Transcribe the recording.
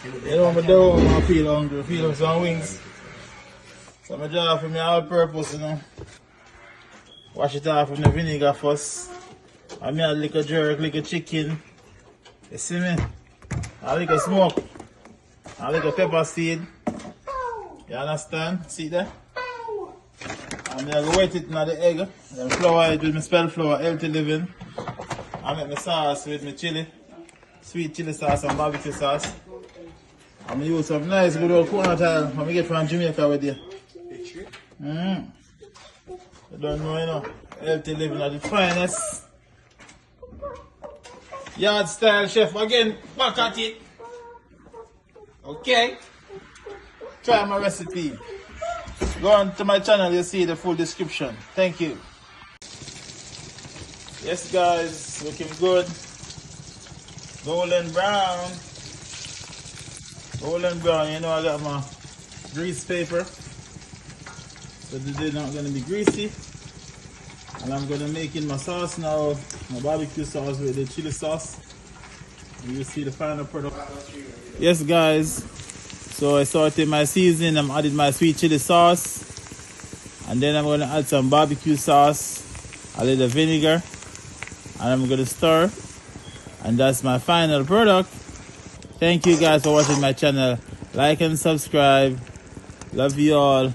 You know, I'm down, I feel hungry, feel some wings. So I'm draw for me all purpose, you know. Wash it off with the vinegar first. I add a little jerk, little chicken. You see me? A little smoke. A little pepper seed. You understand? See that? And I go wet it in the egg. Then flour it with my spell flour, healthy living. I make my sauce with my chili. Sweet chili sauce and barbecue sauce. I'm going to use some nice good old coconut oil I'm get from Jamaica with you. You don't know, you know. Healthy living at the finest. Yard style chef again, back at it. Okay. Try my recipe. Go on to my channel, you'll see the full description. Thank you. Yes guys, looking good. Golden brown. Golden brown, you know I got my grease paper. So they're not gonna be greasy. And I'm gonna make in my sauce now, my barbecue sauce with the chili sauce. And you'll see the final product. Yes guys, so I started my seasoning, I'm adding my sweet chili sauce. And then I'm gonna add some barbecue sauce, a little vinegar. And I'm gonna stir. And that's my final product. Thank you guys for watching my channel. Like and subscribe. Love you all.